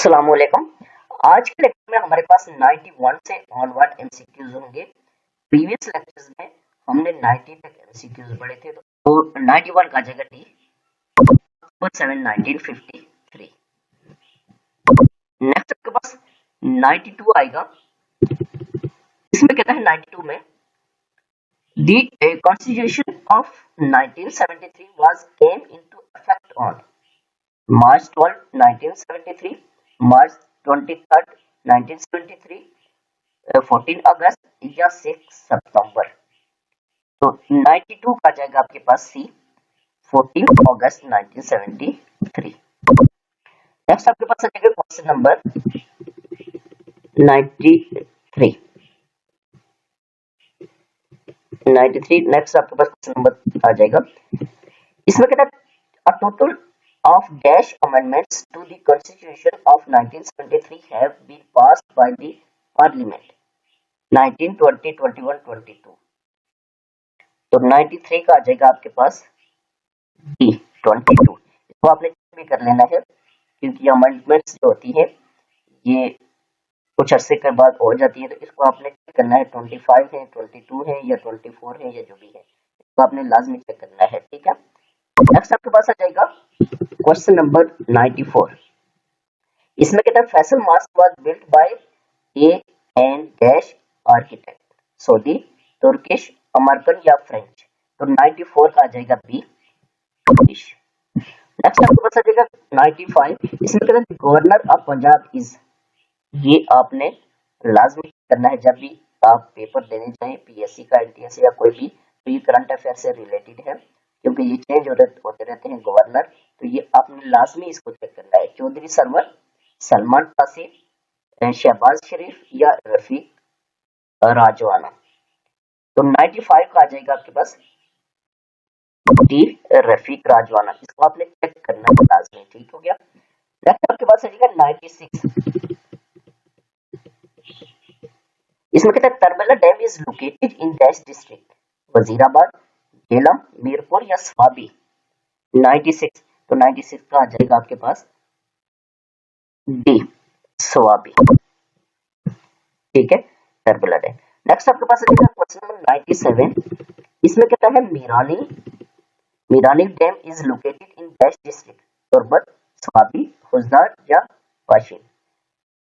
अस्सलाम वालेकुम। आज के लेक्चर में हमारे पास 91 से ऑनवर्ड एमसीक्यूज होंगे। प्रीवियस लेक्चर्स में हमने 90 तक एमसीक्यूज पढ़े थे, तो 91 का जगह डी 7 1953। नेक्स्ट आपके पास 92 आएगा। इसमें कहता है 92 में दी constitution of 1973 was came into effect on March 12, 1973, March 23rd, 1973, 14 अगस्त या 6 सितंबर। तो 92 का जाएगा आपके पास सी 14 अगस्त 1973। नेक्स्ट आपके पास आ जाएगा क्वेश्चन नंबर 93। नेक्स्ट आपके पास क्वेश्चन नंबर आ जाएगा। इसमें कहता है a total of dash amendments to the Constitution of 1973 have been passed by the Parliament 1920, 21, 22। तो 93 का आ जाएगा आपके पास डी 22। इसको आपने चेक भी कर लेना है क्योंकि अमेंडमेंट्स जो होती है ये कुछ अरसे के बाद हो जाती है, तो इसको आपने चेक करना है 25 है, 22 है या 24 है या जो भी है, इसको आपने लाजमी चेक करना है। ठीक है, नेक्स्ट आपके पास आ जाएगा क्वेश्चन नंबर 94। इसमें कहता है Faisal mask was built by A and dash architect Saudi, Turkish, American या फ्रेंच। तो 94 का आ जाएगा बी ब्रिटिश। नेक्स्ट आपके पास आ जाएगा 95। इसमें कहता है गवर्नर ऑफ पंजाब इज, ये आपने लाजमी करना है जब भी आप पेपर देने जाएं पीएससी का, एनटीएस या कोई भी, तो ये करंट अफेयर से रिलेटेड है क्योंकि ये चेंज होते रहते हैं गवर्नर, तो ये आपने लाजमी इसको चेक करना है। चौधरी सरवर, सलमान तासीर, शहबाज शरीफ या रफीक राजवाना। तो 95 का आ जाएगा आपके पास डी रफीक राजवाना। इसको आपने चेक करना है लाजमी। ठीक हो गया। नेक्स्ट आपके पास आ जाएगा 96। इसमें कहता है Tarbela dam is located in dash district, Wazirabad, Jhelum, Mirpur या स्वाबी। 96, तो 96 का आ जाएगा आपके पास डी स्वाबी। ठीक है, तरबला डैम। नेक्स्ट आपके पास आ जाएगा क्वेश्चन नंबर 97। इसमें कहता है Mirani dam is located in dash district, Turbat, Swabi, Khuzdar या वाशिम।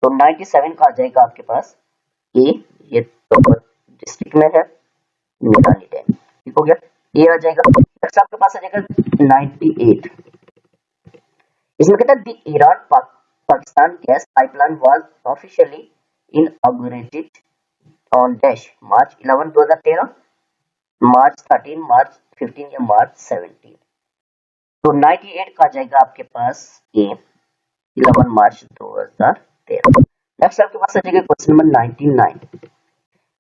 तो 97 का आ जाएगा आपके पास ए, ये तुर्बत डिस्ट्रिक्ट में है मीरानी डैम। ठीक हो गया, ये आ जाएगा। नेक्स्ट आपके पास आ जाएगा 98। इसमें कहता है the Iran Pakistan gas pipeline was officially inaugurated on dash March 11, 2013, March 13, March 15 या मार्च 17। तो 98 का आ जाएगा आपके पास ए 11 मार्च 2013। नेक्स्ट आपके पास आ जाएगा क्वेश्चन नंबर 99।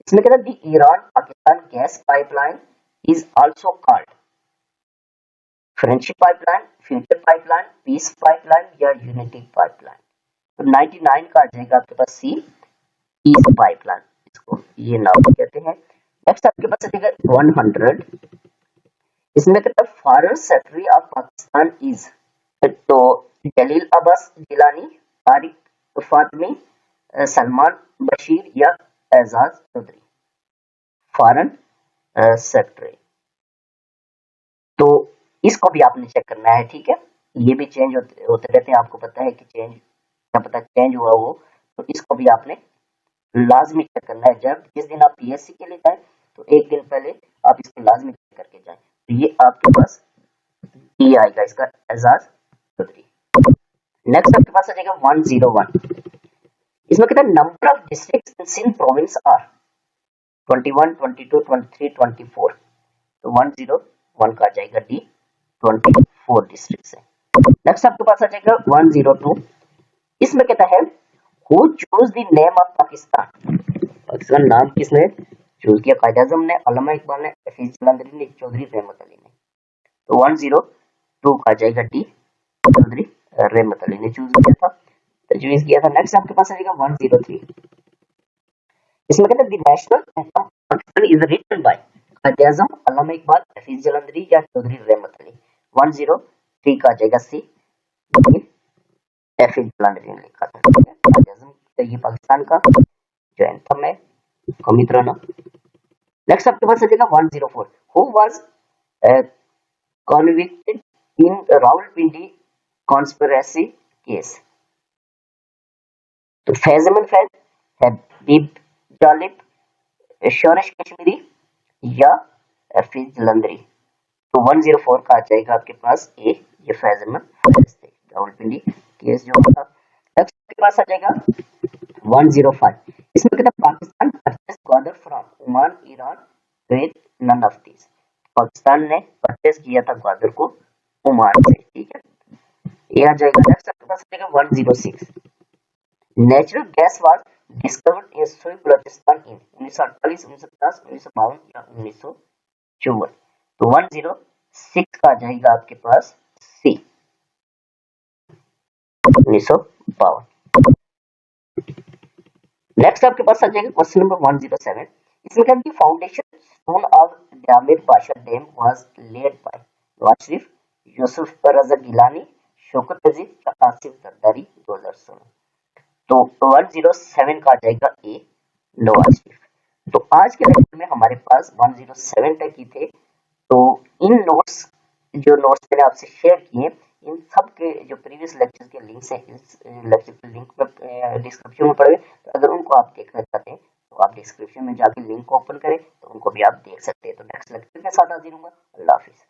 इसमें कहता है the Iran Pakistan gas pipeline is also called friendship pipeline, future pipeline, peace pipeline या यूनिटी पाइपलाइन। तो 99 का आ जाएगा आपके पास सी पीस पाइपलाइन, इसको ये नाम कहते हैं। नेक्स्ट आपके पास आ जाएगा 100। इसमें कहता है foreign secretary of Pakistan is, तो जलील अब्बास जिलानी, तारिक फातमी, सलमान बशीर या एजाज चौधरी। फॉरेन सेक्रेटरी, तो इसको भी आपने चेक करना है। ठीक है, ये भी चेंज होते रहते हैं, आपको पता है कि चेंज क्या पता चेंज हुआ हो, तो इसको भी आपने लाजमी चेक करना है। जब जिस दिन आप पीएससी के लिए जाए तो एक दिन पहले आप इसको लाजमी चेक करके जाए। तो ये आपके पास ये आएगा इसका एजाज चौधरी। नेक्स्ट आपके पास आ जाएगा 101। इसमें कहता है number of districts in Sindh province are 21, 22, 23, 24। तो 101 का आ जाएगा डी 24 डिस्ट्रिक्ट है। नेक्स्ट आपके पास आ जाएगा 102। इसमें कहता है who choose the name of Pakistan, Pakistan नाम किसने चूज किया? कायद आज़म ने, अल्लामा इकबाल ने, हफीज जलंधरी ने, चौधरी रहमत अली ने। तो 102 का आ जाएगा डी चौधरी रहमत अली ने चूज किया था, तजवीज किया था। नेक्स्ट आपके पास आ जाएगा 103। इसमें कहते हैं the national anthem Pakistan is written by Quaid Azam, Allama Iqbal, Hafeez Jalandhari या चौधरी रहमत अली। 103 का आ जाएगा सी एफ इज लंडन लिखा था, ठीक है। तो ये पाकिस्तान का जो एंथम है मित्रों। नेक्स्ट आपके पास आ जाएगा 104, who was convicted in Rawalpindi conspiracy case. तो फैज अहमद फैज, हबीब जालिब, शोरेश कश्मीरी या हफीज जलंधरी। तो 104 का आ जाएगा आपके पास ए, ये फैज अहमद फैज थे, रावलपिंडी केस जो था। नेक्स्ट आपके पास आ जाएगा 105, इसमें कहता है Pakistan purchase Gwadar from Oman Iran with none of this. Pakistan ने परचेज किया था ग्वादर को ओमान से, ठीक है। ये आ जाएगा। नेक्स्ट आपके पास आ जाएगा 106, natural gas was discovered in सोई बलोचिस्तान इन 1948, 1950, 1952 या 1954। तो 106 का आ जाएगा आपके पास सी, 1952। नेक्स्ट आपके पास आ जाएगा क्वेश्चन नंबर 107, इसमें कहते हैं foundation stone of Diamer Bhasha dam was laid by Nawaz Sharif, Yusuf Raza Gilani, Shaukat Aziz या आसिफ जरदारी 2016। तो 107 का आ जाएगा ए, नवाज शरीफ। तो आज के लेक्चर में हमारे पास 107 तक ही थे। तो इन नोट्स, जो नोट्स मैंने आपसे शेयर किए, इन सब के जो प्रीवियस लेक्चर के लिंक्स हैं इस लेक्चर के लिंक में डिस्क्रिप्शन में पड़े, तो अगर उनको आप देखना चाहते हैं तो आप डिस्क्रिप्शन में जाके लिंक ओपन करें, तो उनको भी आप देख सकते हैं। तो नेक्स्ट लेक्चर के साथ हाजिर हूंगा। अल्लाह हाफिज।